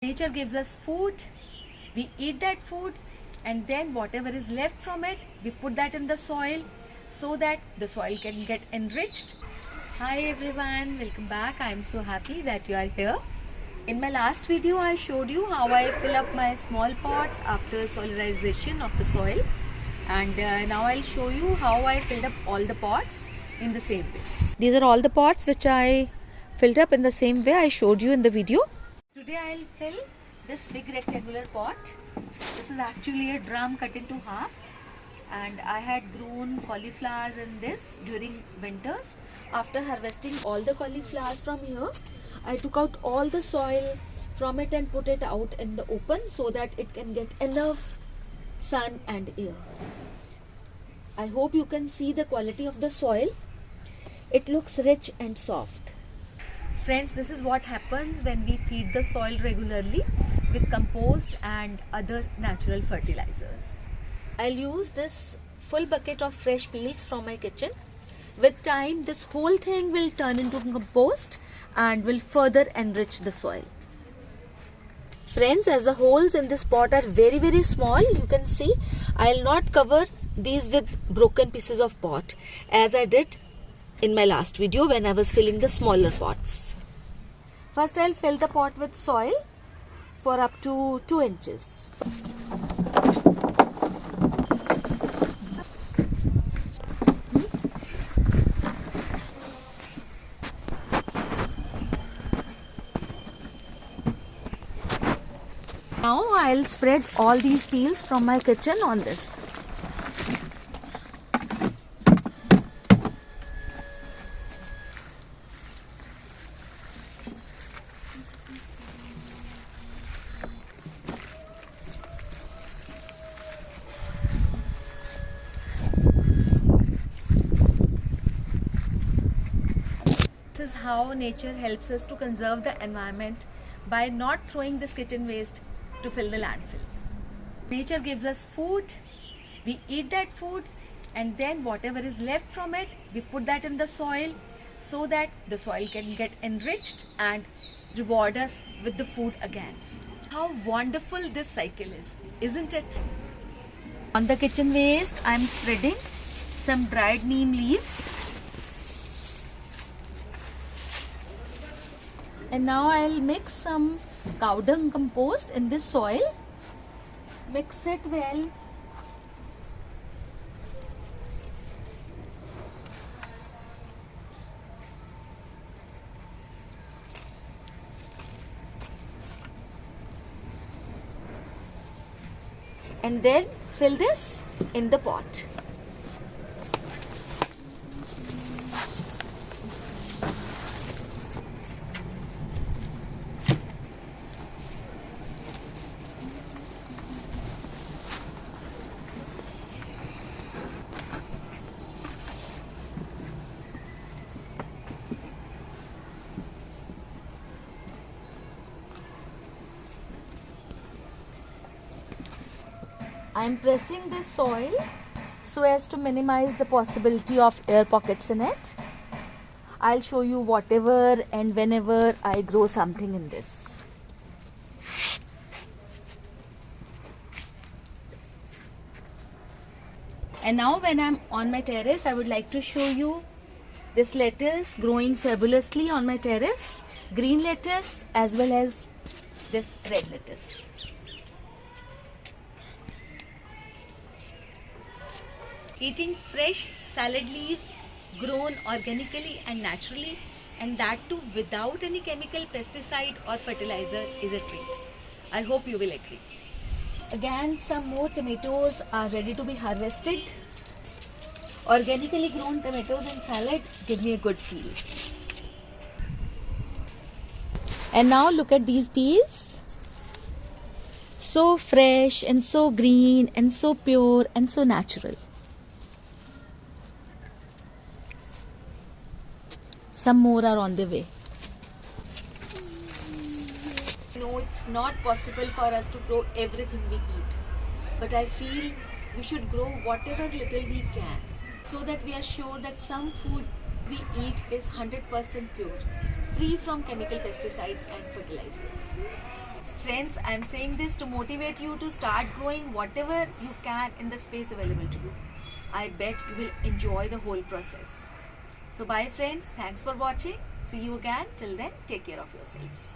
Nature gives us food, we eat that food, and then whatever is left from it, we put that in the soil so that the soil can get enriched. Hi everyone, welcome back. I am so happy that you are here. In my last video, I showed you how I fill up my small pots after solarization of the soil, and now I'll show you how I filled up all the pots in the same way. These are all the pots which I filled up in the same way I showed you in the video. Today I'll fill this big rectangular pot. This is actually a drum cut into half, and I had grown cauliflowers in this during winters. After harvesting all the cauliflowers from here, I took out all the soil from it and put it out in the open so that it can get enough sun and air. I hope you can see the quality of the soil. It looks rich and soft. Friends, this is what happens when we feed the soil regularly with compost and other natural fertilizers. I'll use this full bucket of fresh peels from my kitchen. With time, this whole thing will turn into compost and will further enrich the soil. Friends, as the holes in this pot are very small, you can see I'll not cover these with broken pieces of pot as I did in my last video when I was filling the smaller pots. First, I'll fill the pot with soil for up to 2 inches. Now I'll spread all these peels from my kitchen on this. This is how nature helps us to conserve the environment by not throwing this kitchen waste to fill the landfills. Nature gives us food, we eat that food, and then whatever is left from it, we put that in the soil so that the soil can get enriched and reward us with the food again. How wonderful this cycle is, isn't it? On the kitchen waste, I am spreading some dried neem leaves. And now I'll mix some cow dung compost in this soil. Mix it well. And then fill this in the pot. I am pressing this soil so as to minimize the possibility of air pockets in it. I'll show you whatever and whenever I grow something in this. And now when I'm on my terrace, I would like to show you this lettuce growing fabulously on my terrace. Green lettuce as well as this red lettuce. Eating fresh salad leaves grown organically and naturally, and that too without any chemical pesticide or fertilizer, is a treat. I hope you will agree. Again, some more tomatoes are ready to be harvested. Organically grown tomatoes in salad give me a good feel. And now look at these peas. So fresh and so green and so pure and so natural. Some more are on the way. No, it's not possible for us to grow everything we eat, but I feel we should grow whatever little we can so that we are sure that some food we eat is 100% pure, free from chemical pesticides and fertilizers. Friends, I am saying this to motivate you to start growing whatever you can in the space available to you. I bet you will enjoy the whole process. So bye friends, thanks for watching. See you again. Till then, take care of yourselves.